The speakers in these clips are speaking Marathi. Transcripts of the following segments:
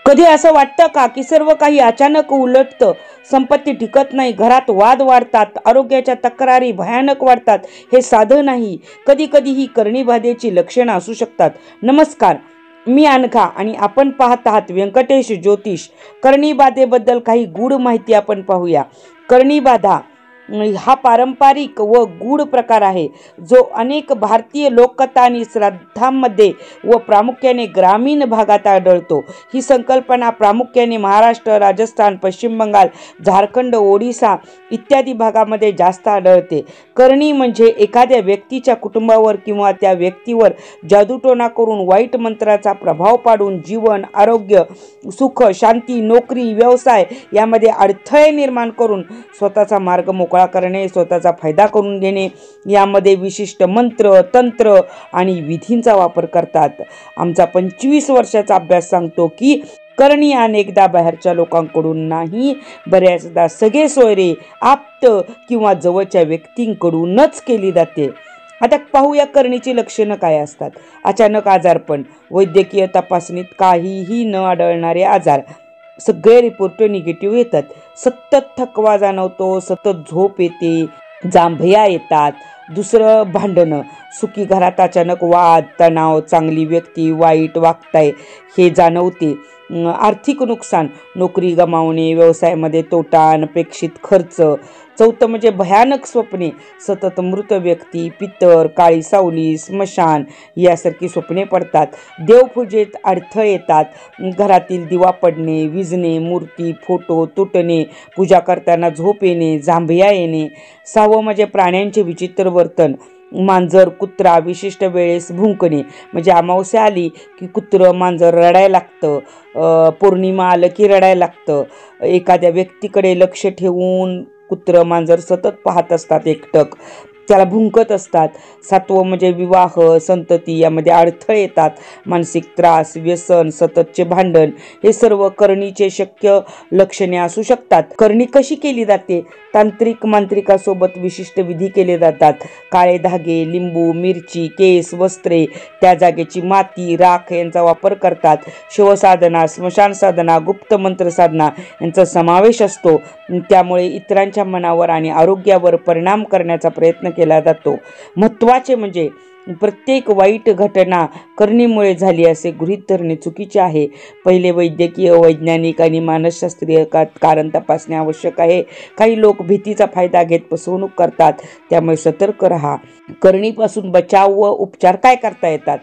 कधी असं वाटतं का की सर्व काही अचानक उलटतं, संपत्ती टिकत नाही, घरात वाद वाढतात, आरोग्याच्या तक्रारी भयानक वाढतात? हे साधं नाही, कधी कधी ही कर्णीबाधेची लक्षणं असू शकतात. नमस्कार, मी अनघा आणि आपण पाहत आहात व्यंकटेश ज्योतिष. कर्णीबाधेबद्दल काही गूढ माहिती आपण पाहूया. कर्णीबाधा हा पारंपरिक व गूढ प्रकार आहे, जो अनेक भारतीय लोककथा आणि श्राद्धांमध्ये व प्रामुख्याने ग्रामीण भागात आढळतो. ही संकल्पना प्रामुख्याने महाराष्ट्र, राजस्थान, पश्चिम बंगाल, झारखंड, ओडिसा इत्यादी भागामध्ये जास्त आढळते. करणी म्हणजे एखाद्या व्यक्तीच्या कुटुंबावर किंवा त्या व्यक्तीवर जादूटोणा करून वाईट मंत्राचा प्रभाव पाडून जीवन, आरोग्य, सुख, शांती, नोकरी, व्यवसाय यामध्ये अडथळे निर्माण करून स्वतःचा मार्ग मोकळा करणे, स्वतःचा फायदा करून घेणे. यामध्ये विशिष्ट मंत्र, तंत्र आणि विधींचा वापर करतात. आमचा 25 वर्षाचा अभ्यास सांगतो की करणी अनेकदा बाहेरच्या लोकांकडून नाही, बऱ्याचदा सगळे सोयरे, आप्त किंवा जवळच्या व्यक्तींकडूनच केली जाते. आता पाहूया करणीची लक्षणं काय असतात. अचानक आजारपण, वैद्यकीय तपासणीत काहीही न आढळणारे आजार, सगळे रिपोर्ट निगेटिव्ह येतात. सतत थकवा जाणवतो, सतत झोप येते, जांभया येतात. दुसरं भांडणं, सुखी घरात अचानक वाद, तणाव, चांगली व्यक्ती वाईट वागताय हे जाणवते. आर्थिक नुकसान, नोकरी गमावणे, व्यवसायामध्ये तोटा, अनपेक्षित खर्च. चौथं म्हणजे भयानक स्वप्ने, सतत मृत व्यक्ती, पितर, काळी सावली, स्मशान यासारखी स्वप्ने पडतात. देवपूजेत अडथळे येतात, घरातील दिवा पडणे, विझणे, मूर्ती, फोटो तुटणे, पूजा करताना झोप येणे, जांभया येणे. सहावं म्हणजे प्राण्यांचे विचित्र वर्तन, मांजर, कुत्रा विशिष्ट वेळेस भुंकणे, म्हणजे अमावस्या आली की कुत्रं, मांजर रडायला लागतं, पौर्णिमा आलं की रडायला लागतं. एखाद्या व्यक्तीकडे लक्ष ठेवून कुत्रं, मांजर सतत पाहत असतात, एकटक त्याला भुंकत असतात. सातवं म्हणजे विवाह, संतती यामध्ये अडथळे येतात, मानसिक त्रास, व्यसन, सततचे भांडण हे सर्व करणीचे शक्य लक्षणे असू शकतात. करणी कशी केली जाते? तांत्रिक मांत्रिकासोबत विशिष्ट विधी केले जातात. काळे धागे, लिंबू, मिरची, केस, वस्त्रे, त्या जागेची माती, राख यांचा वापर करतात. शिवसाधना, स्मशान साधना, गुप्त मंत्र साधना यांचा समावेश असतो. त्यामुळे इतरांच्या मनावर आणि आरोग्यावर परिणाम करण्याचा प्रयत्न केला जातो. महत्त्वाचे म्हणजे प्रत्येक वाईट घटना करणीमुळे झाली असे गृहीत धरणे चुकीचे आहे. पहिले वैद्यकीय, वैज्ञानिक आणि मानसशास्त्रीय कारण तपासणे आवश्यक आहे. काही लोक भीतीचा फायदा घेत फसवणूक करतात, त्यामुळे सतर्क राहा. करणीपासून बचाव व उपचार काय करता येतात?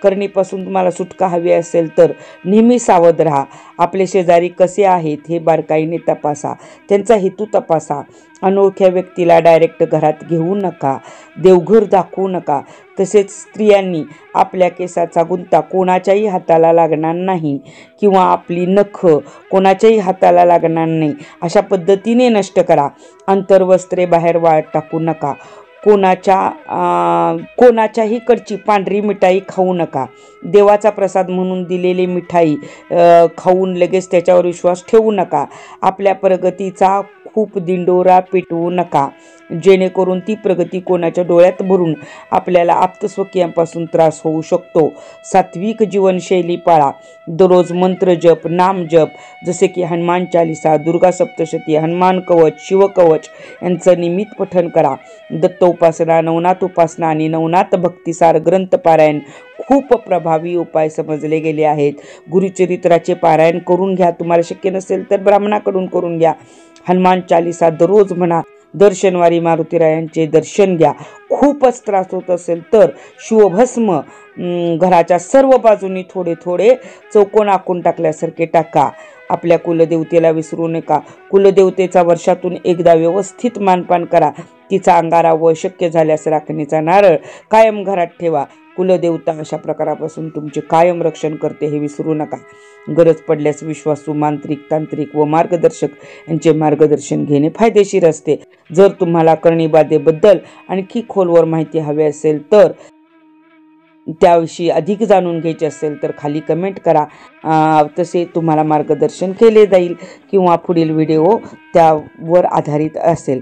करणीपासून तुम्हाला सुटका हवी असेल तर नेहमी सावध राहा. आपले शेजारी कसे आहेत हे बारकाईने तपासा, त्यांचा हेतू तपासा. अनोळख्या व्यक्तीला डायरेक्ट घरात घेऊ नका, देवघर दाखवू नका. तसेच स्त्रियांनी आपल्या केसाचा गुंता कोणाच्याही हाताला लागणार नाही किंवा आपली नख कोणाच्याही हाताला लागणार नाही अशा पद्धतीने नष्ट करा. अंतर्वस्त्रे बाहेर वाळत टाकू नका. कोणाच्याही कडची पांढरी मिठाई खाऊ नका. देवाचा प्रसाद म्हणून दिलेली मिठाई खाऊन लगेच त्याच्यावर विश्वास ठेवू नका. आपल्या प्रगतीचा खूप दिंडोरा पेटवू नका, जेणेकरून ती प्रगती कोणाच्या डोळ्यात भरून आपल्याला आप्तस्वकीयांपासून त्रास होऊ शकतो. सात्विक जीवनशैली पाळा. दररोज मंत्र जप, नाम जप, जसे की हनुमान चालिसा, दुर्गा सप्तशती, हनुमान कवच, शिवकवच यांचं नियमित पठण करा. दत्त उपासना, नवनाथ उपासना आणि नवनाथ भक्तिसार ग्रंथ पारायण खूप प्रभावी उपाय समजले गेले आहेत. गुरुचरित्राचे पारायण करून घ्या. तुम्हाला शक्य नसेल तर ब्राह्मणाकडून करून घ्या. हनुमान चालिसा दररोज म्हणा. दर शनिवारी मारुतीरायांचे दर्शन घ्या. खूपच त्रास होत असेल तर शिवभस्म घराच्या सर्व बाजूनी थोडे थोडे चौकोन आखून टाकल्यासारखे टाका. आपल्या कुलदेवतेला विसरू नका. कुलदेवतेचा वर्षातून एकदा व्यवस्थित मानपान करा. तिचा अंगारा व शक्य झाल्यास राखणीचा नारळ कायम घरात ठेवा. कुलदेवता अशा प्रकारापासून तुमचे कायम रक्षण करते हे विसरू नका. गरज पडल्यास विश्वासू मांत्रिक, तांत्रिक व मार्गदर्शक यांचे मार्गदर्शन घेणे फायदेशीर असते. जर तुम्हाला करणीबाधेबद्दल आणखी खोलवर माहिती हवी असेल तर त्याविषयी अधिक जाणून घ्यायचे असेल तर खाली कमेंट करा. तसे तुम्हाला मार्गदर्शन केले जाईल किंवा पुढील व्हिडिओ त्यावर आधारित असेल.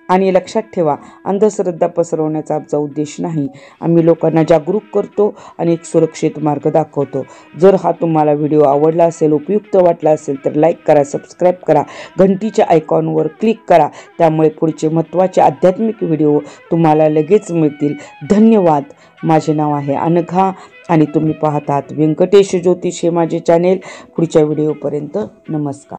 आणि लक्षात ठेवा, अंधश्रद्धा पसरवण्याचा आमचा उद्देश नाही. आम्ही लोकांना जागरूक करतो आणि एक सुरक्षित मार्ग दाखवतो. जर हा तुम्हाला व्हिडिओ आवडला असेल, उपयुक्त वाटला असेल तर लाईक करा, सबस्क्राईब करा, घंटीच्या आयकॉनवर क्लिक करा. त्यामुळे पुढचे महत्त्वाचे आध्यात्मिक व्हिडिओ तुम्हाला लगेच मिळतील. धन्यवाद. माझे नाव आहे अनघा आणि तुम्ही पाहत आहात व्यंकटेश ज्योतिष हे माझे चॅनेल. पुढच्या व्हिडिओपर्यंत नमस्कार.